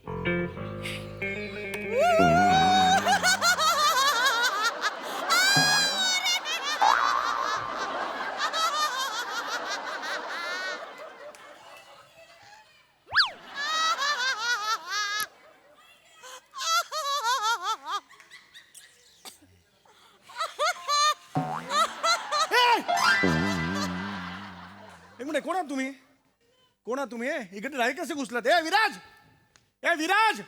एक मिनिट, कोण आहात तुम्ही? कोण आहात तुम्ही? इकडे डायरेक्ट कसे घुसलात? ए विराज, ए विराज,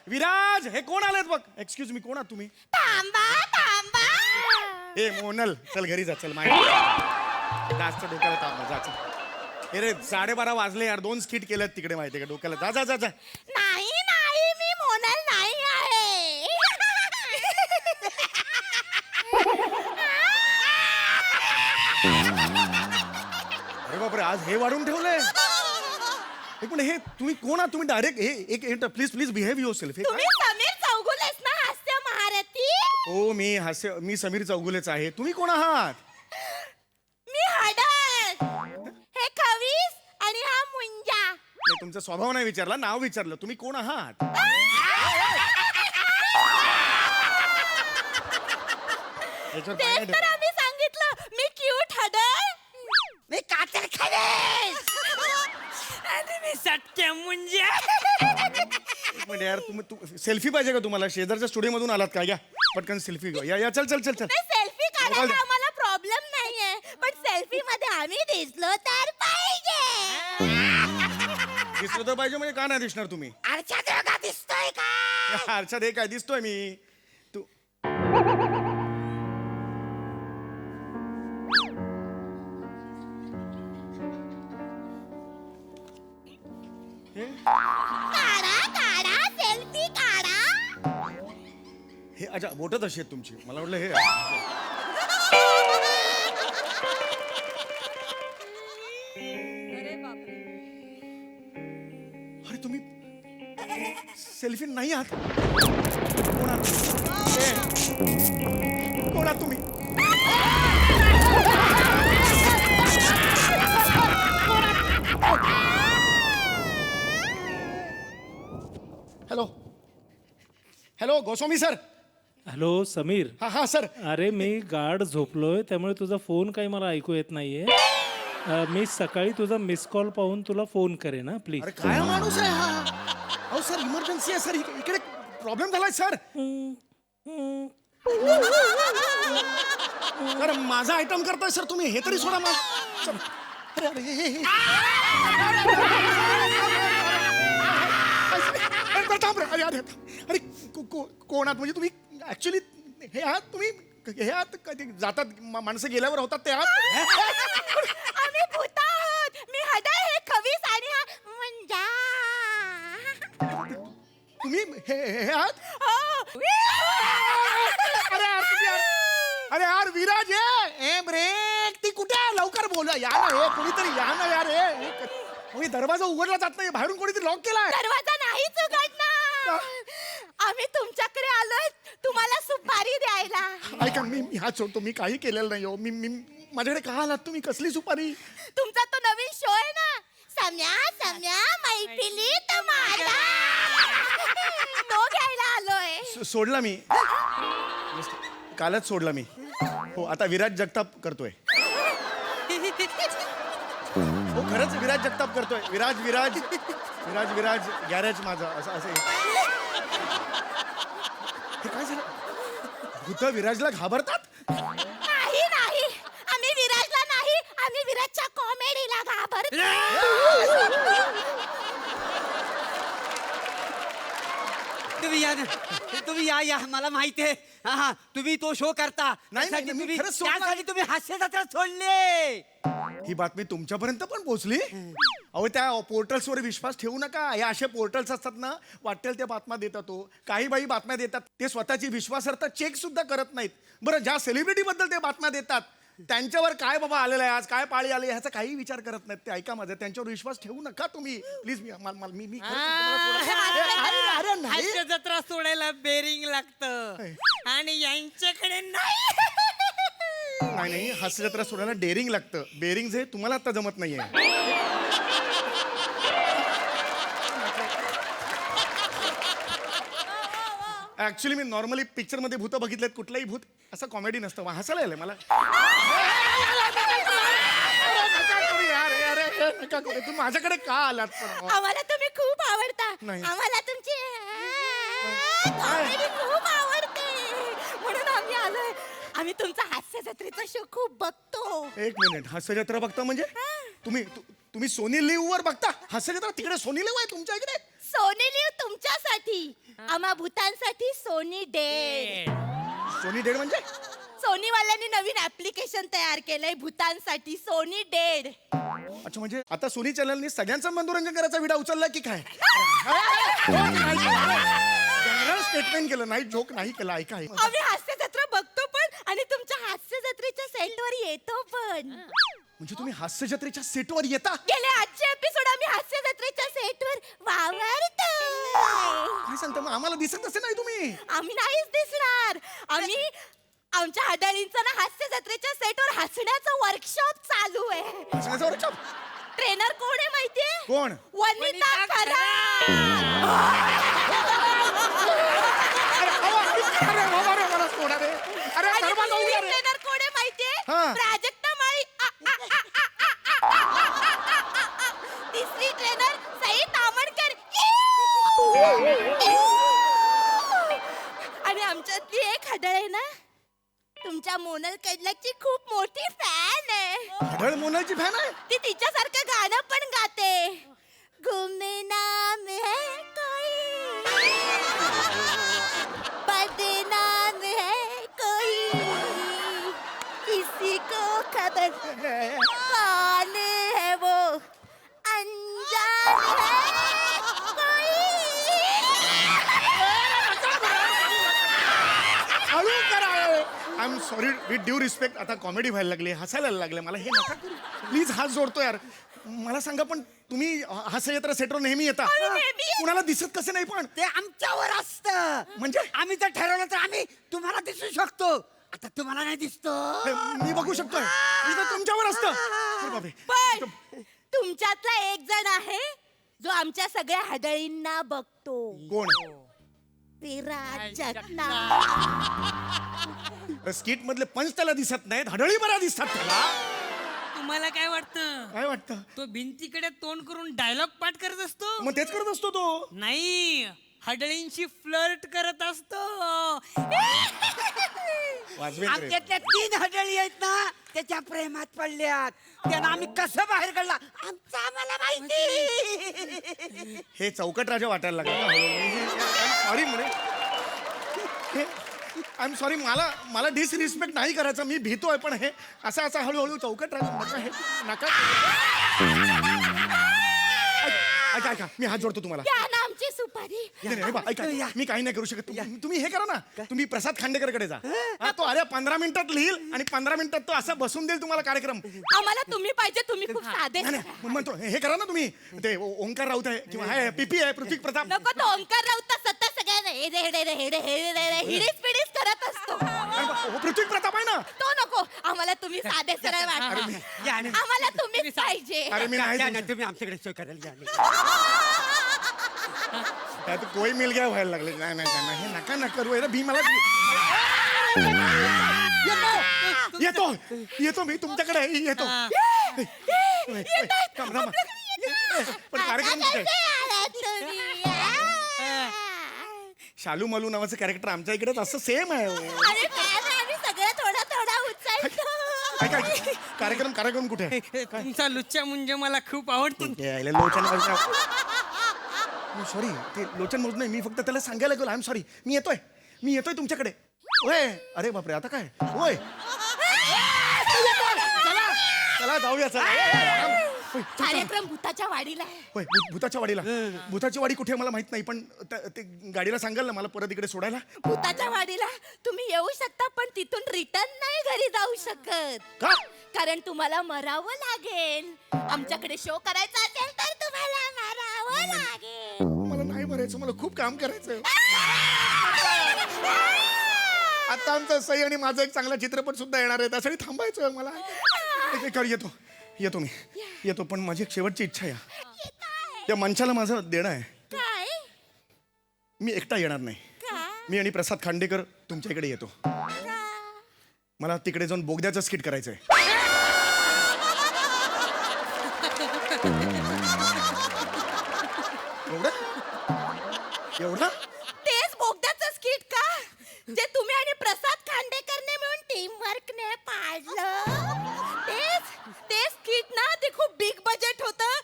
विराज, हे कोण आलेत बघ? एक्सक्यूज मी, कोण आहात तुम्ही? थांबा थांबा. ए मोनल, चल घरी जा, चल माहिती जास्त डोक्याला ताप जा, चल. ए रे 12:30 वाजले यार, 2 स्किट केल्यात तिकडे, माहितीये का? डोक्याला जा जा जा जा. नाही नाही, मी मोनाल नाही आहे. अरे बापरे, आज हे वाढून ठेवलंय. एक मिनिट, हे तुम्ही कोण आहात? तुम्ही डायरेक्ट हे एक please please behave your self. तुम्ही समीर चौगुलेस ना, हास्य महारथी? हो, मी समीर चौगुलेच आहे. तुम्ही कोण आहात? मी हडद, हे खवीस आणि हा मुंजा. नाही, तुमचा स्वभाव नाही विचारला, नाव विचारलं. तुम्ही कोण आहात? याच्यावर काय तेच नाही तर ठेवलं. आम्ही सांगितलं. मी क्यूट हडद, मी कातर खवीस आणि मी सटक्या मुंजा. एक मिनिट यार, तुम्ही सेल्फी पाहिजे का तुम्हाला? शेजारच्या स्टुडिओ मधून आलात का? या पटकन सेल्फी घ्या. या चल चल चल चल. सेल्फी काढायला आम्हाला प्रॉब्लेम नाहीये, पण सेल्फी मध्ये आम्ही दिसलो तर पाहिजे. दिसलं तर पाहिजे म्हणजे का नाही दिसणार तुम्ही? आरच्या दोघा दिसतोय का? अर्षद, हे काय दिसतोय मी? तू काढा काढा, सेल्फी काढा. हे अच्छा, बोट तशी आहेत तुमची. मला वाटलं हे. अरे तुम्ही सेल्फी नाही आहात. कोण आहात तुम्ही? कोण आहात तुम्ही? Hello hello, Goswami sir. Hello Sameer. हा हा सर. अरे मी गाढ झोपलोय, त्यामुळे तुझा फोन काही मला ऐकू येत नाहीये. मी सकाळी तुझा मिस कॉल पाहून तुला फोन करेन, प्लीज. अरे काय माणूस आहे हा? अहो सर, इमर्जन्सी आहे सर, इकडे प्रॉब्लेम झालाय सर. सर माझा आयटम करताय सर तुम्ही, हे तरी सोडा मग. सर, अरे अरे हे अरे थांब रे. अरे अरे अरे कोण आहात म्हणजे तुम्ही? ऍक्च्युली हे आहात तुम्ही? हे आहात कधी जातात माणसं गेल्यावर होतात ते आहात? आम्ही भूत आहोत. मी हडद, हे खवीस आणि हा मुंजा. तुम्ही हे आहात? हो. अरे यार विराज, ए ब्रेक, ती कुठे आहे? लवकर बोला, या ना. हे कोणीतरी या ना यार. हे दरवाजा उघडला जात नाही, बाहेरून कोणीतरी लॉक केलाय. दरवाजा नाहीच उघडणार. आम्ही तुमच्याकडे आलोय तुम्हाला सुपारी द्यायला. ऐका, मी हात सोडतो. मी काही केलेलं नाही हो. मी माझ्याकडे का आलात तुम्ही? कसली सुपारी? तुमचा तो नवीन शो आहे ना, सम्या सम्या मैफिलीत माझा, तो घ्यायला आलोय. सोडला मी, कालच सोडला मी. हो, आता विराज जगताप करतोय. हो खरंच विराज जगताप करतोय. विराज विराज विराज विराज गॅरेज माझा, असं असं. हे काय झालं? भूत विराजला घाबरतात? नाही नाही, आम्ही विराजला नाही, आम्ही विराजच्या कॉमेडीला घाबरतो. तुम्ही या मला माहिती आहे. हा, तुम्ही तो शो करता. नाही, त्यासाठी मी तुम्ही- खरंच सोडणार. त्यासाठी तुम्ही हास्य जत्रा सोडले. ही बातमी तुमच्यापर्यंत पण पोहोचली? अहो, त्या पोर्टल्सवर विश्वास ठेवू नका. हे असे पोर्टल्स असतात ना, वाटेल त्या बातम्या देतात. तो काही बाई बातम्या देतात, ते स्वतःची विश्वासार्हता चेक सुद्धा करत नाहीत. बरं, ज्या सेलिब्रिटी बद्दल ते बातम्या देतात त्यांच्यावर काय बाबा आलेलं आहे, आज काय पाळी आली, ह्याचा काही विचार करत नाहीत ते. ऐका माझं, त्यांच्यावर विश्वास ठेवू नका तुम्ही प्लीज. मी खरंच तुम्हाला सोडा. अरे नाही. हास्य जत्रा सोडायला बेरिंग लागतं आणि यांच्याकडे नाही. नाही नाही, हास्य जत्रा सोडायला डेअरिंग लागतं. बेरिंग जे तुम्हाला आता जमत नाहीये. ऍक्च्युली मी नॉर्मली पिक्चर मध्ये भूत बघितलेत, कुठलंही भूत असं कॉमेडी नसतं, हसायला आलंय मला. नका करू, तू माझ्याकडे का आलात पण? आम्हाला तुम्ही खूप आवडता. नाही. आम्हाला तुमची comedy खूप आवडते म्हणून आम्ही आलोय. आम्ही तुमचा हास्य जत्रेचा शो खूप बघतो. एक मिनिट, हास्यजत्रा बघता म्हणजे तुम्ही सोनी लिव्ह वर बघता हास्यजत्रा? तिकडे सोनी लिव्ह आहे तुमच्या इकडे? सोनी लिव तुमच्यासाठी, आम्हा भूतांसाठी सोनी डे. सोनी डेड म्हणजे? सोनी वाल्यांनी नवीन ऍप्लिकेशन तयार केलंय भूतांसाठी, सोनी डेड. अच्छा, म्हणजे आता सोनी चॅनलनी सगळ्यांचं मनोरंजन करायचा विडा उचलला की काय? जनरल स्टेटमेंट केलं, नाही जोक नाही केला. ऐका आम्ही हास्य जत्रा बघतो पण आणि तुमच्या हास्य जत्रेच्या सेटवर येतो पण. म्हणजे तुम्ही हास्य जत्रेच्या सेटवर येता? गेले आजचे एपिसोड आम्ही हास्य जत्रेच्या सेटवर वावरतो. काय सांगता मग? आम्हाला दिसत असे नाही तुम्ही? आम्ही नाहीच दिसणार. आम्ही आमच्या हडळींचं ना हास्य जत्रेच्या सेटवर हसण्याचं वर्कशॉप चालू आहे. हसण्याचा वर्कशॉप? ट्रेनर कोण आहे माहितीये? कोण? वनिता खरात. मला सोडा रे. अरे आणि सर्वात दुसरी अवघड आहे. ट्रेनर कोण आहे माहितीये? हा. प्राजक्ता माळी. तिसरी ट्रेनर सई तामणकर. आणि आमच्यातली एक हडळ आहे ना, तुमच्या मोनल कडलकची खूप मोठी फॅन आहे. हडळ मोनाची फॅन आहे? ती तिच्यासारखं गाणं पण गाते. गुमनाम है कोई, बदनाम है कोई, किसी को खबर कौन है वो, अनजान है कोई. हळू करा. I am sorry, with due respect. आता कॉमेडी व्हायला लागली, हसायला लागले मला. हे नका करू प्लीज. हात जोडतो यार. मला सांगा, पण तुम्ही हास्यजत्रा सेटवर नेहमी येता, नेहमी येतो. कुणाला दिसत कसं नाही पण? ते आमच्यावर असतं. म्हणजे? आम्ही जर ठरवलं तर आम्ही तुम्हाला दिसू शकतो. आता तुम्हाला नाही दिसतो. हे, मी बघू शकतोय. इथं तुमच्यावर असतं. अरे बापरे. पण तुमच्यातला एक जण आहे जो आमच्या सगळ्या हडळींना बघतो. कोण? विराज जगताप. स्किट मधले पंच त्याला दिसत नाहीत, हडळी बऱ्या दिसतात त्याला. तुम्हाला काय वाटतं? काय वाटतं? तो भिंतीकडे तोंड करून डायलॉग पाठ करत असतो? मग तेच करत असतो तो. नाही, हडळींशी फ्लर्ट करत असतो. वाजवेल रे. आमच्यातल्या 3 हडळी आहेत ना, त्याच्या प्रेमात पडल्यात. त्यांना आम्ही कसं बाहेर काढला आमचं आम्हाला माहिती. हे चौकट राजा वाटायला लागला. सॉरी म्हणे. I am sorry. मला डिसरिस्पेक्ट नाही करायचं, मी भीतोय. पण हे असं हळूहळू चौकट राजा नका. हे नका. ऐका, मी हात जोडतो तुम्हाला. या ना आमची सुपारी. नाही, बा, ऐका, मी काही नाही करू शकत. तुम्ही हे करा ना, तुम्ही प्रसाद खांडेकरकडे जा. हा, तो अरे 15 मिनिटात लिहिल आणि 15 मिनिटात तो असं बसून देईल तुम्हाला कार्यक्रम. आम्हाला तुम्ही पाहिजे. तुम्ही खूप साधे. नाही, मग म्हणतो हे करा ना तुम्ही. ते ओंकार राऊत आहे किंवा आहे पीपी आहे, पृथ्वी प्रताप. नको तो ओंकार राऊत सतत सगळ्या हिडीस पिडीस करत असतो. अरे बा, पृथ्वी प्रताप आहे ना. तो नको. आम्हाला तुम्ही साधे सरळ वाटता. या ना. आम्हाला तुम्हीच पाहिजे. अरे मी नाही या ना, तुम्ही आमच्याकडे शो करायला या. काय तू कोई मिल गया व्हायला लागले. नाही, हे नका करू. अरे भी मला येतो मी तुमच्याकडे येतो. पण कार्यक्रम कुठे? शालू मालू नावाचं कॅरेक्टर आमच्या इकडेच असं सेम आहे. अरे fan आम्ही सगळं थोडा उचलतो. ऐका, कार्यक्रम कुठे आहे? तुमचा लुच्चा मुंज मला खूप आवडतो. सॉरी, ते लोचन मोज नाही. मी फक्त त्याला सांगायला गेलो. I am sorry. मी येतोय तुमच्याकडे. होय. अरे बापरे, आता काय? होय, चला जाऊया. चला. कार्यक्रम भूताच्या वाडीला आहे. होय, भूताच्या वाडीला. भूताची वाडी कुठे मला माहित नाही, पण ते गाडीला सांगाल ना मला परत इकडे सोडायला? भूताच्या वाडीला तुम्ही येऊ शकता पण तिथून रिटर्न नाही घरी जाऊ शकत. का? कारण तुम्हाला मरावं लागेल. आमच्याकडे शो करायचा असेल तर तुम्हाला मरावं लागेल. मला नाही भरायचं, मला खूप काम करायचं. आता आमचं सई आणि माझा एक चांगला चित्रपट सुद्धा येणार आहे, त्यासाठी थांबायचं मला. येतो मी येतो. पण माझी एक शेवटची इच्छा आहे. त्या मंचाला माझं देणं आहे. काय? मी एकटा येणार नाही. का? मी आणि प्रसाद खांडेकर तुमच्या इकडे येतो. मला तिकडे जाऊन बोगद्याचं स्किट करायचंय. एवढं एवढं तेच बोगद्याचं स्किट का जे तुम्ही आणि प्रसाद खांडेकरने मिळून टीम वर्कने पाडलं? ते स्किट ना ते खूप बिग बजेट होतं,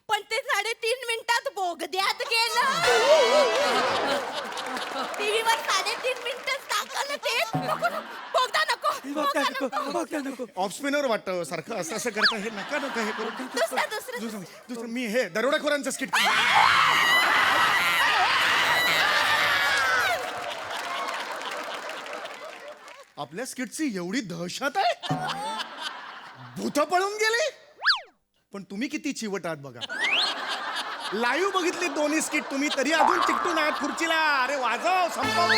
पण ते 3.5 मिनिटात बोगद्यात गेलं. टीव्हीवर 3.5 मिनिटच दाखवलं ते. बोगदा नको. ऑफ स्पिनर वाटतं सारखं असं असं करता. हे नका नका हे करू. दुसरं. मी हे दरोडेखोरांचं स्किट. आपल्या स्किटची एवढी दहशत आहे. भूत पळून गेले. पण तुम्ही किती चिवट आहात बघा. लाईव्ह बघितली दोन्ही स्किट तुम्ही, तरी अजून चिकटून आहात खुर्चीला. अरे वाजव, संपव.